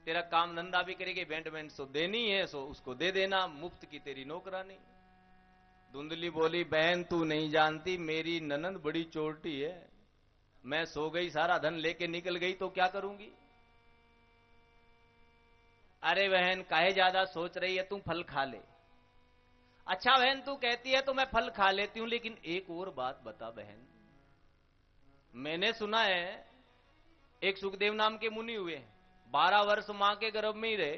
तेरा काम धंधा भी करेगी, मेंटेनेंस तो देनी है, सो उसको दे देना, मुफ्त की तेरी नौकरानी। धुंधली बोली, बहन तू नहीं जानती, मेरी ननंद बड़ी चोरटी है, मैं सो गई सारा धन लेके निकल गई तो क्या करूंगी। अरे बहन काहे ज्यादा सोच रही है, तू फल खा ले। अच्छा बहन तू कहती है तो मैं फल खा लेती हूं, लेकिन एक और बात बता बहन, मैंने सुना है एक सुखदेव नाम के मुनि हुए, 12 वर्ष मां के गर्भ में ही रहे।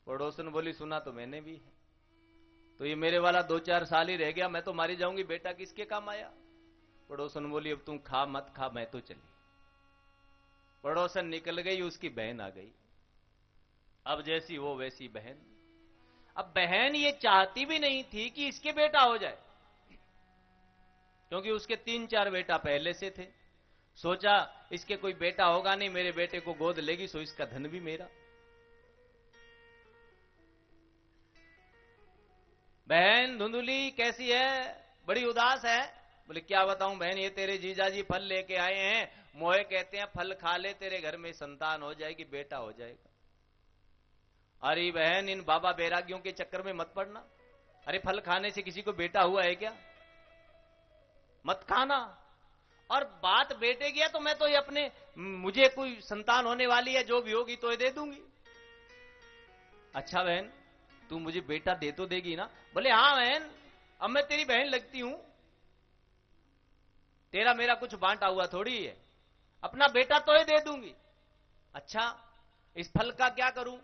पड़ोसन बोली, सुना तो मैंने भी है, तो ये मेरे वाला 2-4 साल ही रह गया, मैं तो मारी जाऊंगी, बेटा किसके काम आया। पड़ोसन बोली, अब तुम खा मत खा, मैं तो चली। पड़ोसन निकल गई, उसकी बहन आ गई। अब जैसी वो वैसी बहन। अब बहन ये चाहती भी नहीं थी कि इसके बेटा हो जाए, क्योंकि उसके 3-4 बेटा पहले से थे। सोचा इसके कोई बेटा होगा नहीं, मेरे बेटे को गोद लेगी, सो इसका धन भी मेरा। बहन धुंधुली कैसी है, बड़ी उदास है। बोले क्या बताऊं बहन, ये तेरे जीजाजी फल लेके आए हैं, मोए कहते हैं फल खा ले तेरे घर में संतान हो जाएगी, बेटा हो जाएगा। अरे बहन इन बाबा बैरागियों के चक्कर में मत पड़ना। अरे फल खाने से किसी को बेटा हुआ है क्या, मत खाना। और बात बेटे की है तो मैं तो ये अपने, मुझे कोई संतान होने वाली है, जो भी होगी तो ये दे दूंगी। अच्छा बहन तू मुझे बेटा दे तो देगी ना। बोले हाँ बहन, अब मैं तेरी बहन लगती हूं, तेरा मेरा कुछ बांटा हुआ थोड़ी है, अपना बेटा तो ही दे दूंगी। अच्छा इस फल का क्या करूं।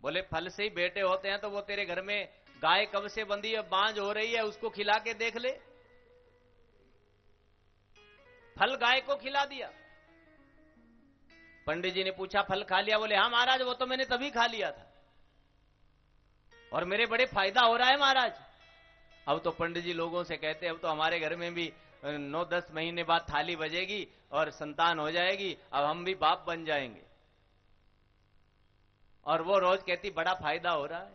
बोले फल से ही बेटे होते हैं, तो वो तेरे घर में गाय कब से बंधी है, बांझ हो रही है, उसको खिला के देख ले। फल गाय को खिला दिया। पंडित जी ने पूछा फल खा लिया। बोले हाँ महाराज, वो तो मैंने तभी खा लिया था और मेरे बड़े फायदा हो रहा है महाराज। अब तो पंडित जी लोगों से कहते अब तो हमारे घर में भी 9-10 महीने बाद थाली बजेगी और संतान हो जाएगी, अब हम भी बाप बन जाएंगे। और वो रोज कहती बड़ा फायदा हो रहा है।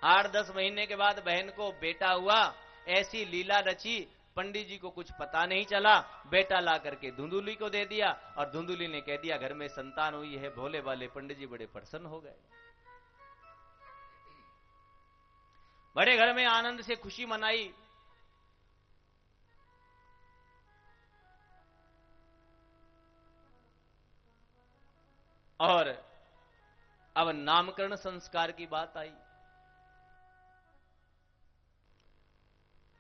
8-10 महीने के बाद बहन को बेटा हुआ, ऐसी लीला रची, पंडित जी को कुछ पता नहीं चला, बेटा ला करके धुंधुली को दे दिया और धुंधुली ने कह दिया घर में संतान हुई है। भोले वाले पंडित जी बड़े प्रसन्न हो गए, बड़े घर में आनंद से खुशी मनाई। और अब नामकरण संस्कार की बात आई।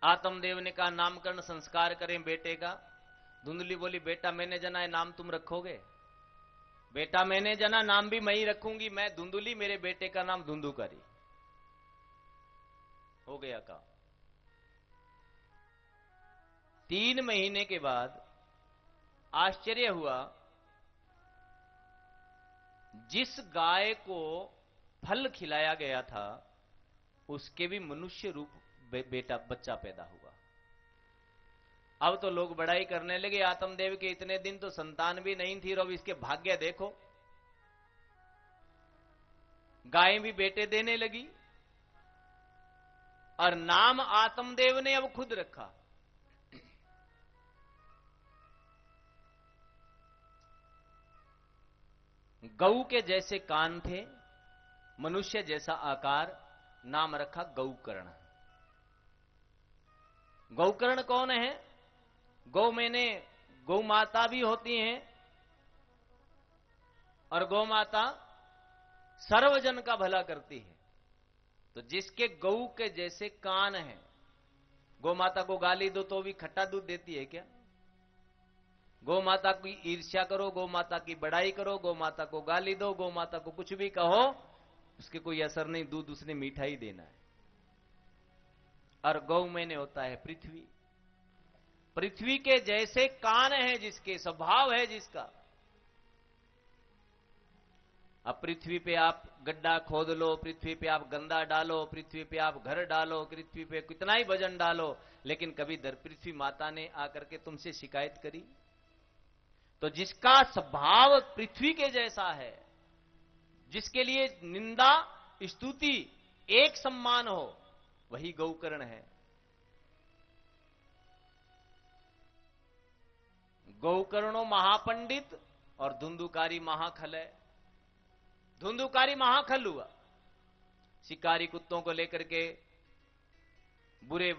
आत्मदेव ने कहा नामकरण संस्कार करें बेटे का। धुंधली बोली बेटा मैंने जना है, नाम तुम रखोगे। बेटा मैंने जना, नाम भी मैं ही रखूंगी, मैं धुंधुली, मेरे बेटे का नाम धुंधुकारी। हो गया काम। 3 महीने के बाद आश्चर्य हुआ, जिस गाय को फल खिलाया गया था उसके भी मनुष्य रूप बेटा बच्चा पैदा हुआ। अब तो लोग बड़ाई करने लगे, आत्मदेव के इतने दिन तो संतान भी नहीं थी, और अब इसके भाग्य देखो, गाय भी बेटे देने लगी। और नाम आत्मदेव ने अब खुद रखा। गऊ के जैसे कान थे, मनुष्य जैसा आकार, नाम रखा गौकर्ण। गौकर्ण कौन है, गौ मैंने गौ माता भी होती हैं, और गौ माता सर्वजन का भला करती है। तो जिसके गऊ के जैसे कान हैं, गौ माता को गाली दो तो भी खट्टा दूध देती है क्या। गौ माता की ईर्ष्या करो, गौ माता की बड़ाई करो, गौ माता को गाली दो, गौ माता को कुछ भी कहो, उसके कोई असर नहीं, दूध उसने मीठा ही देना है। और गौ मैंने होता है पृथ्वी, पृथ्वी के जैसे कान है जिसके, स्वभाव है जिसका। अब पृथ्वी पे आप गड्ढा खोद लो, पृथ्वी पे आप गंदा डालो, पृथ्वी पे आप घर डालो, पृथ्वी पे कितना ही वजन डालो, लेकिन कभी पृथ्वी माता ने आकर के तुमसे शिकायत करी। तो जिसका स्वभाव पृथ्वी के जैसा है, जिसके लिए निंदा स्तुति एक सम्मान हो, वही गौकर्ण है। गोकर्णो महापंडित और धुंधुकारी महाखल है। धुंधुकारी महाखल हुआ, शिकारी कुत्तों को लेकर के बुरे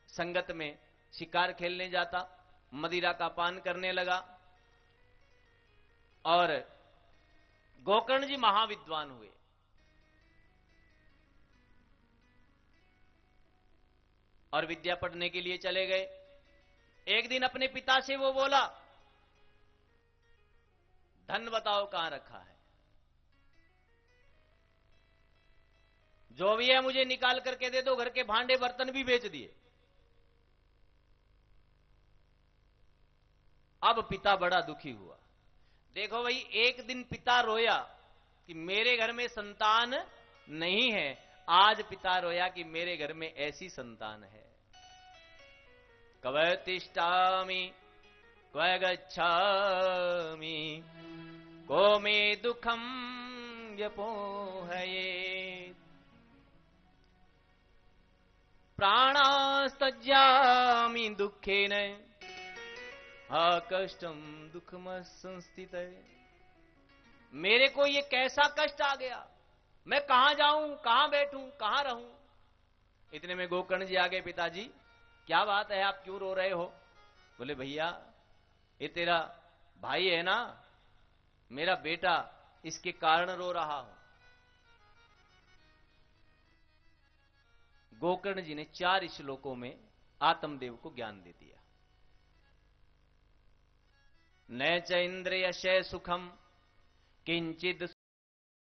संगत में शिकार खेलने जाता, मदिरा का पान करने लगा। और गोकर्ण जी महाविद्वान हुए। और विद्या पढ़ने के लिए चले गए। एक दिन अपने पिता से वो बोला, धन बताओ कहां रखा है, जो भी है मुझे निकाल करके दे दो, घर के भांडे बर्तन भी बेच दिए। अब पिता बड़ा दुखी हुआ। देखो भाई, एक दिन पिता रोया कि मेरे घर में संतान नहीं है, आज पिता रोया कि मेरे घर में ऐसी संतान है। क्व तिष्ठामि क्व गच्छामि को मे दुखम व्यपोहयेत् प्राणास्तज्यामि दुखेन कष्टम दुखम संस्थित। मेरे को ये कैसा कष्ट आ गया, मैं कहां जाऊं, कहां बैठूं, कहां रहूं। इतने में गोकर्ण जी आ गए। पिताजी क्या बात है, आप क्यों रो रहे हो? बोले भैया, ये तेरा भाई है ना, मेरा बेटा, इसके कारण रो रहा हूं। गोकर्ण जी ने 4 श्लोकों में आत्मदेव को ज्ञान दे दिया। न च इंद्रियशय सुखम किंचिद